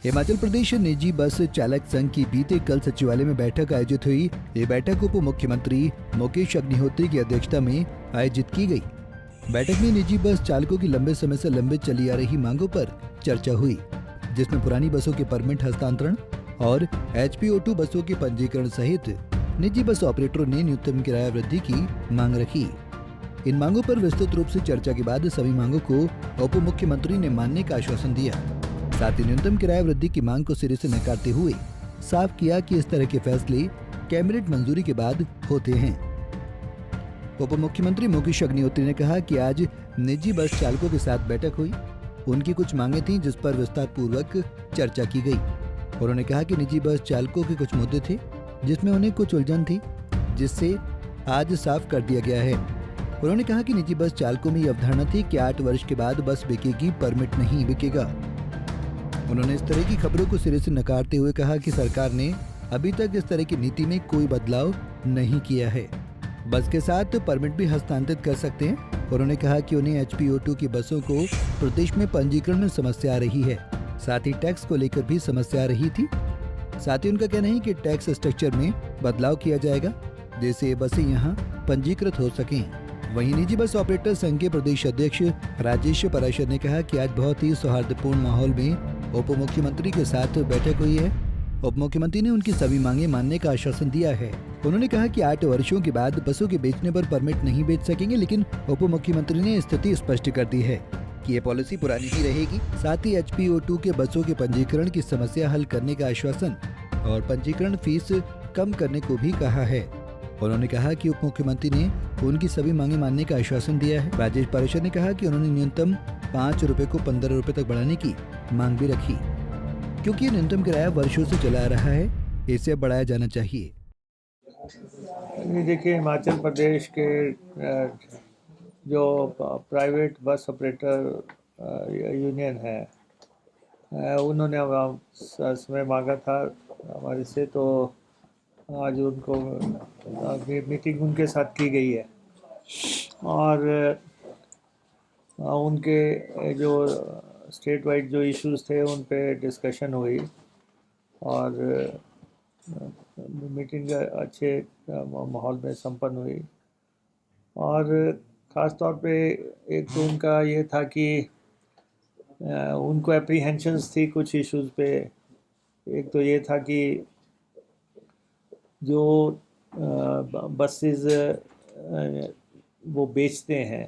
हिमाचल प्रदेश निजी बस चालक संघ की बीते कल सचिवालय में बैठक आयोजित हुई। ये बैठक उप मुख्यमंत्री मुकेश अग्निहोत्री की अध्यक्षता में आयोजित की गई। बैठक में निजी बस चालकों की लंबे समय से लंबित चली आ रही मांगों पर चर्चा हुई, जिसमें पुरानी बसों के परमिट हस्तांतरण और HPO2 बसों के पंजीकरण सहित निजी बस ऑपरेटरों ने न्यूनतम किराया वृद्धि की मांग रखी। इन मांगों पर विस्तृत रूप से चर्चा के बाद सभी मांगों को उप मुख्यमंत्री ने मानने का आश्वासन दिया। साथ ही न्यूनतम किराया वृद्धि की मांग को सिरे से नकारते हुए साफ किया कि इस तरह के फैसले कैबिनेट मंजूरी के बाद होते हैं। उप मुख्यमंत्री मुकेश अग्निहोत्री ने कहा कि आज निजी बस चालकों के साथ बैठक हुई। उनकी कुछ मांगे थीं जिस पर विस्तार पूर्वक चर्चा की गई। उन्होंने कहा कि निजी बस चालकों के कुछ मुद्दे थे जिसमें उन्हें कुछ उलझन थी, जिससे आज साफ कर दिया गया है। उन्होंने कहा कि निजी बस चालकों में ये अवधारणा थी कि 8 वर्ष के बाद बस बिकेगी, परमिट नहीं बिकेगा। उन्होंने इस तरह की खबरों को सिरे से नकारते हुए कहा कि सरकार ने अभी तक इस तरह की नीति में कोई बदलाव नहीं किया है। बस के साथ परमिट भी हस्तांतरित कर सकते हैं। उन्होंने कहा कि उन्हें HPO2 की बसों को प्रदेश में पंजीकरण में समस्या आ रही है, साथ ही टैक्स को लेकर भी समस्या आ रही थी। साथ ही उनका कहना है कि टैक्स स्ट्रक्चर में बदलाव किया जाएगा, जिससे ये बसें यहाँ पंजीकृत हो सकें। वहीं निजी बस ऑपरेटर संघ के प्रदेश अध्यक्ष राजेश पराशर ने कहा कि आज बहुत ही सौहार्दपूर्ण माहौल में उप मुख्यमंत्री के साथ बैठक हुई है। उप मुख्यमंत्री ने उनकी सभी मांगे मानने का आश्वासन दिया है। उन्होंने कहा कि 8 वर्षों के बाद बसों के बेचने पर परमिट नहीं बेच सकेंगे, लेकिन उप मुख्यमंत्री ने स्थिति स्पष्ट कर दी है कि ये पॉलिसी पुरानी ही रहेगी। साथ ही HPO2 के बसों के पंजीकरण की समस्या हल करने का आश्वासन और पंजीकरण फीस कम करने को भी कहा है। उन्होंने कहा कि उप मुख्यमंत्री ने उनकी सभी मांगे मानने का आश्वासन दिया है। राजेश पराशर ने कहा कि उन्होंने न्यूनतम 5 रुपए को 15 रुपए तक बढ़ाने की मांग भी रखी, क्योंकि ये न्यूनतम किराया वर्षों से चला आ रहा है, इसे बढ़ाया जाना चाहिए। देखिए, हिमाचल प्रदेश के जो प्राइवेट बस ऑपरेटर यूनियन है, उन्होंने समय मांगा था हमारे से, तो आज उनको मीटिंग उनके साथ की गई है और उनके जो स्टेट वाइड जो इश्यूज थे उन पे डिस्कशन हुई और मीटिंग अच्छे माहौल में संपन्न हुई। और ख़ास तौर पे एक तो उनका ये था कि उनको एप्रीहेंशंस थी कुछ इश्यूज पे। एक तो ये था कि जो बसेस वो बेचते हैं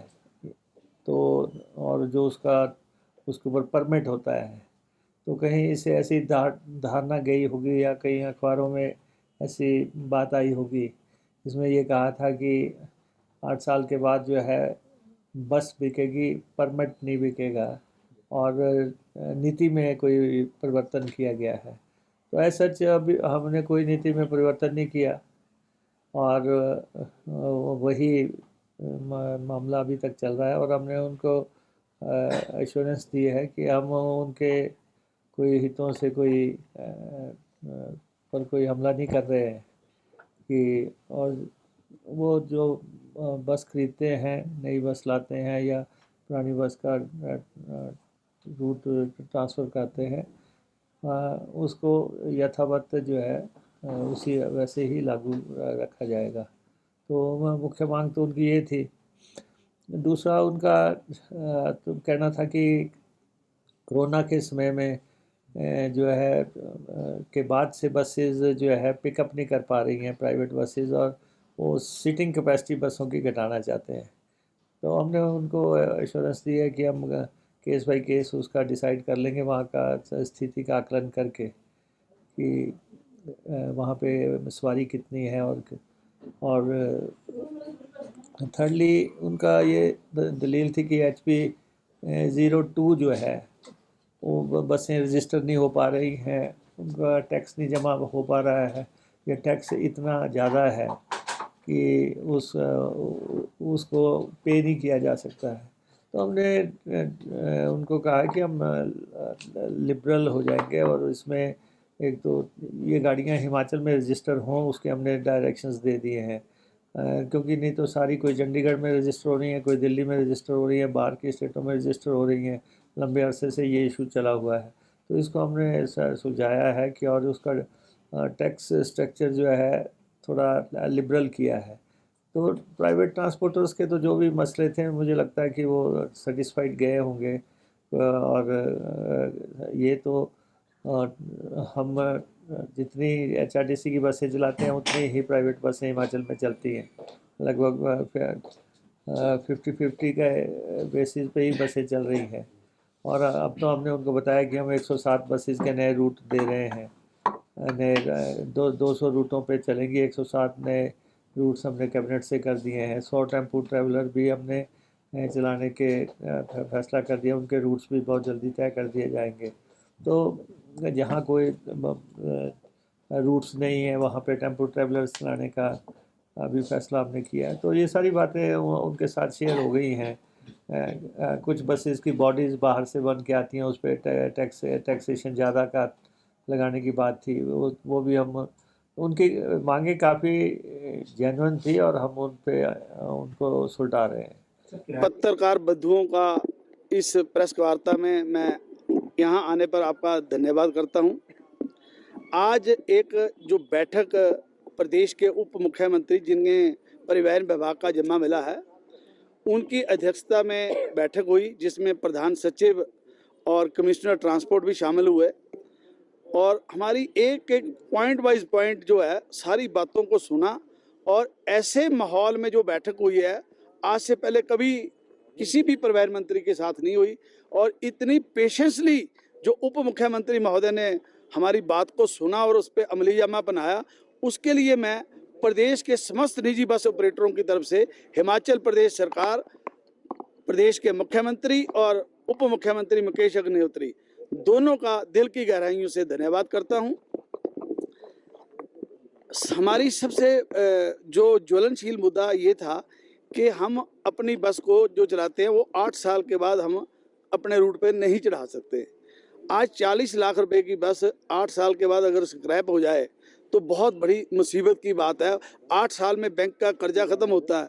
तो, और जो उसके ऊपर परमिट होता है, तो कहीं इसे ऐसी धारणा गई होगी या कहीं अखबारों में ऐसी बात आई होगी जिसमें ये कहा था कि 8 साल के बाद जो है बस बिकेगी, परमिट नहीं बिकेगा, और नीति में कोई परिवर्तन किया गया है। तो ऐसा सच अभी हमने कोई नीति में परिवर्तन नहीं किया और वही मामला अभी तक चल रहा है। और हमने उनको एश्योरेंस दी है कि हम उनके कोई हितों से पर कोई हमला नहीं कर रहे हैं कि, और वो जो बस खरीदते हैं, नई बस लाते हैं या पुरानी बस का रूट ट्रांसफ़र करते हैं, उसको यथावत जो है उसी वैसे ही लागू रखा जाएगा। तो मुख्य मांग तो उनकी ये थी। दूसरा उनका तो कहना था कि कोरोना के समय में जो है के बाद से बसेस जो है पिकअप नहीं कर पा रही हैं प्राइवेट बसेस, और वो सीटिंग कैपेसिटी बसों की घटाना चाहते हैं। तो हमने उनको एश्योरेंस दी है कि हम केस बाय केस उसका डिसाइड कर लेंगे, वहाँ का स्थिति का आकलन करके कि वहाँ पे सवारी कितनी है। और थर्डली उनका ये दलील थी कि HP02 जो है वो बसें रजिस्टर नहीं हो पा रही हैं, उनका टैक्स नहीं जमा हो पा रहा है, ये टैक्स इतना ज़्यादा है कि उसको पे नहीं किया जा सकता है। तो हमने उनको कहा कि हम लिबरल हो जाएंगे और इसमें एक तो ये गाड़ियाँ हिमाचल में रजिस्टर हों, उसके हमने डायरेक्शंस दे दिए हैं, क्योंकि नहीं तो सारी कोई चंडीगढ़ में रजिस्टर हो रही है, कोई दिल्ली में रजिस्टर हो रही है, बाहर की स्टेटों में रजिस्टर हो रही हैं। लंबे अरसे से ये इशू चला हुआ है। तो इसको हमने सुलझाया है कि और उसका टैक्स स्ट्रक्चर जो है थोड़ा लिबरल किया है। तो प्राइवेट ट्रांसपोर्टर्स के तो जो भी मसले थे मुझे लगता है कि वो सेटिस्फाइड गए होंगे। और ये तो हम जितनी एचआरटीसी की बसें चलाते हैं उतनी ही प्राइवेट बसें हिमाचल में चलती हैं। लगभग 50-50 का बेसिस पे ही बसें चल रही हैं। और अब तो हमने उनको बताया कि हम 107 बसेस के नए रूट दे रहे हैं। नए 200 रूटों पे चलेंगी। 107 नए रूट्स हमने कैबिनेट से कर दिए हैं। 100 टेम्पो ट्रैवलर भी हमने चलाने के फैसला कर दिया। उनके रूट्स भी बहुत जल्दी तय कर दिए जाएंगे। तो जहाँ कोई रूट्स नहीं है वहाँ पे टेम्पो ट्रैवलर्स चलाने का अभी फैसला हमने किया है। तो ये सारी बातें उनके साथ शेयर हो गई हैं। कुछ बसेस की बॉडीज़ बाहर से बन के आती हैं, उस पर टैक्सेशन ज़्यादा का लगाने की बात थी। वो भी हम उनकी मांगे काफ़ी जेन्युइन थी और हम उनको सुलझा रहे हैं। पत्रकार बंधुओं का इस प्रेस वार्ता में मैं यहाँ आने पर आपका धन्यवाद करता हूँ। आज एक जो बैठक प्रदेश के उप मुख्यमंत्री जिन्हें परिवहन विभाग का जिम्मा मिला है, उनकी अध्यक्षता में बैठक हुई, जिसमें प्रधान सचिव और कमिश्नर ट्रांसपोर्ट भी शामिल हुए। और हमारी एक एक पॉइंट वाइज पॉइंट जो है सारी बातों को सुना। और ऐसे माहौल में जो बैठक हुई है, आज से पहले कभी किसी भी परिवहन मंत्री के साथ नहीं हुई। और इतनी पेशेंसली जो उप मुख्यमंत्री महोदय ने हमारी बात को सुना और उस पर अमलीजामा बनाया, उसके लिए मैं प्रदेश के समस्त निजी बस ऑपरेटरों की तरफ से हिमाचल प्रदेश सरकार, प्रदेश के मुख्यमंत्री और उप मुख्यमंत्री मुकेश अग्निहोत्री दोनों का दिल की गहराइयों से धन्यवाद करता हूं। हमारी सबसे जो ज्वलनशील मुद्दा ये था कि हम अपनी बस को जो चलाते हैं वो 8 साल के बाद हम अपने रूट पे नहीं चढ़ा सकते। आज 40 लाख रुपए की बस 8 साल के बाद अगर स्क्रैप हो जाए तो बहुत बड़ी मुसीबत की बात है। 8 साल में बैंक का कर्जा खत्म होता है।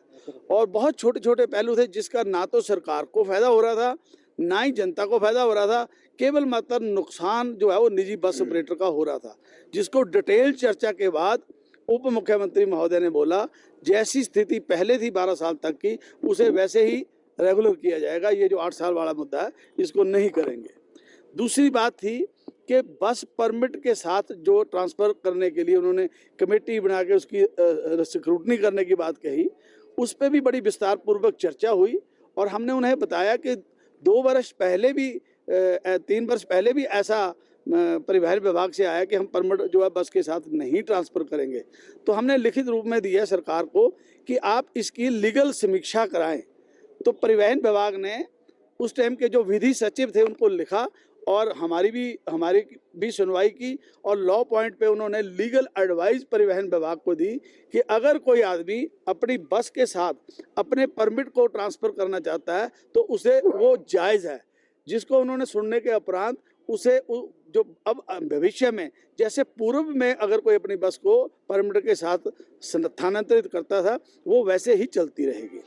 और बहुत छोटे छोटे पहलू थे जिसका ना तो सरकार को फायदा हो रहा था, ना ही जनता को फायदा हो रहा था। केवल मात्र नुकसान जो है वो निजी बस ऑपरेटर का हो रहा था, जिसको डिटेल चर्चा के बाद उप मुख्यमंत्री महोदय ने बोला जैसी स्थिति पहले थी 12 साल तक की, उसे वैसे ही रेगुलर किया जाएगा। ये जो 8 साल वाला मुद्दा है इसको नहीं करेंगे। दूसरी बात थी कि बस परमिट के साथ जो ट्रांसफ़र करने के लिए उन्होंने कमेटी बना के उसकी स्क्रूटनी करने की बात कही, उस पर भी बड़ी विस्तार पूर्वक चर्चा हुई। और हमने उन्हें बताया कि 2 वर्ष पहले भी 3 वर्ष पहले भी ऐसा परिवहन विभाग से आया कि हम परमिट जो है बस के साथ नहीं ट्रांसफ़र करेंगे। तो हमने लिखित रूप में दिया सरकार को कि आप इसकी लीगल समीक्षा कराएं। तो परिवहन विभाग ने उस टाइम के जो विधि सचिव थे उनको लिखा और हमारी भी सुनवाई की। और लॉ पॉइंट पे उन्होंने लीगल एडवाइस परिवहन विभाग को दी कि अगर कोई आदमी अपनी बस के साथ अपने परमिट को ट्रांसफ़र करना चाहता है तो उसे वो जायज़ है। जिसको उन्होंने सुनने के उपरांत उसे जो अब भविष्य में जैसे पूर्व में अगर कोई अपनी बस को परमिट के साथ स्थानांतरित करता था वो वैसे ही चलती रहेगी।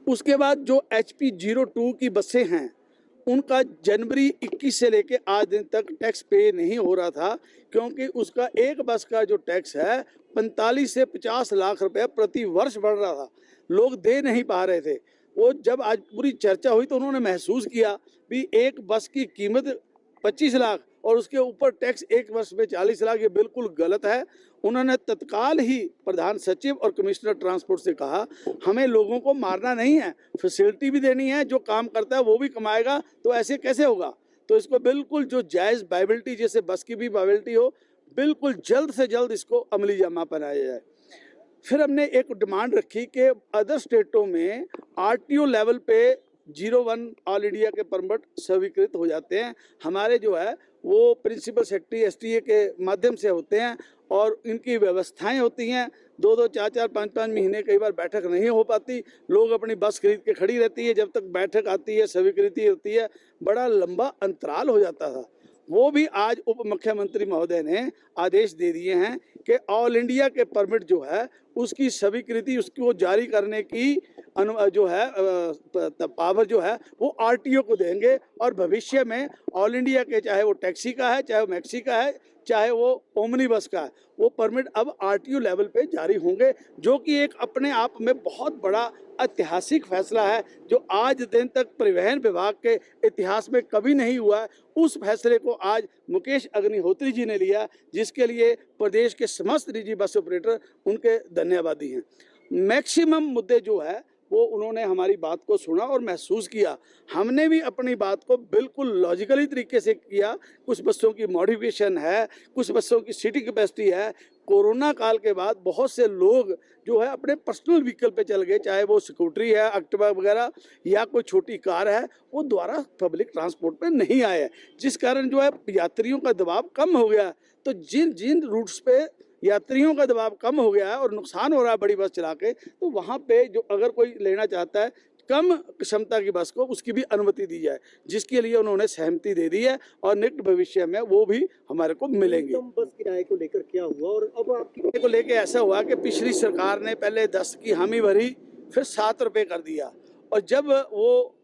उसके बाद जो HP 02 की बसें हैं उनका जनवरी 21 से लेके आज दिन तक टैक्स पे नहीं हो रहा था, क्योंकि उसका एक बस का जो टैक्स है 45 से 50 लाख रुपए प्रति वर्ष बढ़ रहा था। लोग दे नहीं पा रहे थे। वो जब आज पूरी चर्चा हुई तो उन्होंने महसूस किया भी एक बस की कीमत 25 लाख और उसके ऊपर टैक्स एक वर्ष में 40 लाख, ये बिल्कुल गलत है। उन्होंने तत्काल ही प्रधान सचिव और कमिश्नर ट्रांसपोर्ट से कहा हमें लोगों को मारना नहीं है, फैसिलिटी भी देनी है, जो काम करता है वो भी कमाएगा, तो ऐसे कैसे होगा। तो इसको बिल्कुल जो जायज़ वायबिलिटी, जैसे बस की भी वायबिलिटी हो, बिल्कुल जल्द से जल्द इसको अमली जामा बनाया जाए। फिर हमने एक डिमांड रखी कि अदर स्टेटों में RTO लेवल पे 01 ऑल इंडिया के परमिट स्वीकृत हो जाते हैं, हमारे जो है वो प्रिंसिपल सेक्रेटरी STA के माध्यम से होते हैं और इनकी व्यवस्थाएं होती हैं। 2-2, 4-4, 5-5 महीने कई बार बैठक नहीं हो पाती। लोग अपनी बस खरीद के खड़ी रहती है, जब तक बैठक आती है, स्वीकृति होती है, बड़ा लंबा अंतराल हो जाता था। वो भी आज उप मुख्यमंत्री महोदय ने आदेश दे दिए हैं कि ऑल इंडिया के परमिट जो है उसकी स्वीकृति उसको जारी करने की जो है पावर जो है वो आरटीओ को देंगे। और भविष्य में ऑल इंडिया के, चाहे वो टैक्सी का है, चाहे वो मैक्सी का है, चाहे वो ओमनी बस का है, वो परमिट अब आरटीओ लेवल पे जारी होंगे, जो कि एक अपने आप में बहुत बड़ा ऐतिहासिक फैसला है, जो आज दिन तक परिवहन विभाग के इतिहास में कभी नहीं हुआ है। उस फैसले को आज मुकेश अग्निहोत्री जी ने लिया, जिसके लिए प्रदेश के समस्त निजी बस ऑपरेटर उनके धन्यवादी हैं। मैक्सिमम मुद्दे जो है वो उन्होंने हमारी बात को सुना और महसूस किया। हमने भी अपनी बात को बिल्कुल लॉजिकली तरीके से किया। कुछ बसों की मॉडिफिकेशन है, कुछ बसों की सीटिंग कैपेसिटी है। कोरोना काल के बाद बहुत से लोग जो है अपने पर्सनल व्हीकल पे चल गए, चाहे वो स्कूटरी है, एक्टिवा वगैरह, या कोई छोटी कार है, वो द्वारा पब्लिक ट्रांसपोर्ट पे नहीं आए, जिस कारण जो है यात्रियों का दबाव कम हो गया। तो जिन जिन रूट्स पे यात्रियों का दबाव कम हो गया है और नुकसान हो रहा है बड़ी बस चला के, तो वहाँ पे जो अगर कोई लेना चाहता है कम क्षमता की बस को, उसकी भी अनुमति दी जाए, जिसके लिए उन्होंने सहमति दे दी है और निकट भविष्य में वो भी हमारे को मिलेंगे। बस किराए को लेकर क्या हुआ और अब आपकी को लेके ऐसा हुआ कि पिछली सरकार ने पहले 10 की हामी भरी, फिर 7 रुपये कर दिया, और जब वो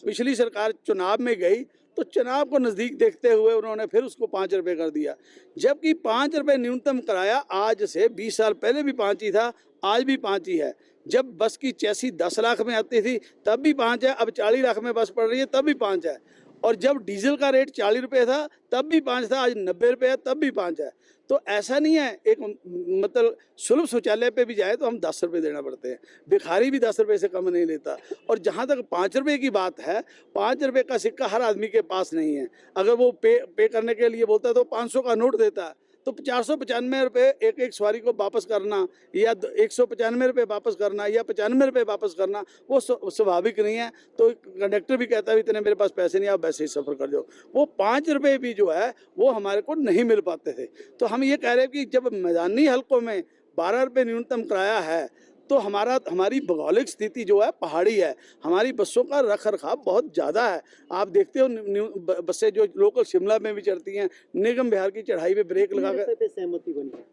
पिछली सरकार चुनाव में गई तो चुनाव को नज़दीक देखते हुए उन्होंने फिर उसको 5 रुपये कर दिया, जबकि 5 रुपये न्यूनतम किराया आज से 20 साल पहले भी 5 ही था, आज भी 5 ही है। जब बस की चैसी 10 लाख में आती थी तब भी 5 है, अब 40 लाख में बस पड़ रही है तब भी 5 है, और जब डीजल का रेट 40 रुपये था तब भी 5 था, आज 90 रुपये है तब भी 5 है। तो ऐसा नहीं है, एक मतलब सुलभ शौचालय पे भी जाए तो हम 10 रुपये देना पड़ते हैं, भिखारी भी 10 रुपये से कम नहीं लेता। और जहाँ तक 5 रुपये की बात है, 5 रुपये का सिक्का हर आदमी के पास नहीं है। अगर वो पे करने के लिए बोलता है तो 500 का नोट देता है, तो 495 रुपये एक सवारी को वापस करना, या 195 रुपये वापस करना, या 95 रुपये वापस करना, वो स्वाभाविक नहीं है। तो कंडक्टर भी कहता है इतने मेरे पास पैसे नहीं, आप वैसे ही सफ़र कर जाओ। वो 5 रुपये भी जो है वो हमारे को नहीं मिल पाते थे। तो हम ये कह रहे हैं कि जब मैदानी हलकों में 12 रुपये न्यूनतम किराया है, तो हमारी भौगोलिक स्थिति जो है पहाड़ी है, हमारी बसों का रख रखाव बहुत ज़्यादा है। आप देखते हो बसें जो लोकल शिमला में भी चढ़ती हैं, निगम बिहार की चढ़ाई में ब्रेक लगा कर सहमति बनी है।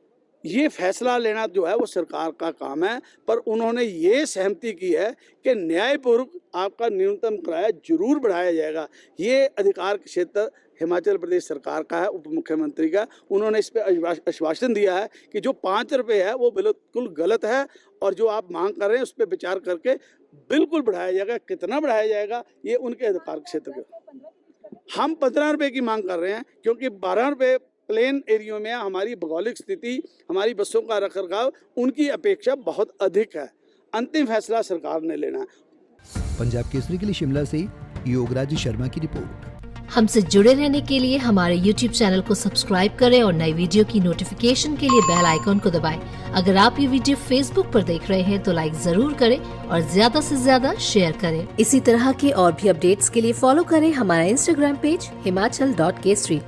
ये फैसला लेना जो है वो सरकार का काम है, पर उन्होंने ये सहमति की है कि न्यायपूर्वक आपका न्यूनतम किराया जरूर बढ़ाया जाएगा। ये अधिकार क्षेत्र हिमाचल प्रदेश सरकार का है, उप मुख्यमंत्री का। उन्होंने इस पर आश्वासन दिया है कि जो 5 रुपये है वो बिल्कुल गलत है, और जो आप मांग कर रहे हैं उस पर विचार करके बिल्कुल बढ़ाया जाएगा। कितना बढ़ाया जाएगा ये उनके अधिकार क्षेत्र का। हम 15 रुपये की मांग कर रहे हैं, क्योंकि 12 रुपये प्लेन एरियो में हमारी भौगोलिक स्थिति, हमारी बसों का रखरखाव उनकी अपेक्षा बहुत अधिक है। अंतिम फैसला सरकार ने लेना है। पंजाब केसरी के लिए शिमला से योगराज शर्मा की रिपोर्ट। हमसे जुड़े रहने के लिए हमारे YouTube चैनल को सब्सक्राइब करें और नई वीडियो की नोटिफिकेशन के लिए बेल आइकॉन को दबाएं। अगर आप ये वीडियो Facebook पर देख रहे हैं तो लाइक जरूर करें और ज्यादा से ज्यादा शेयर करें। इसी तरह के और भी अपडेट्स के लिए फॉलो करें हमारा Instagram पेज himachal.kesri।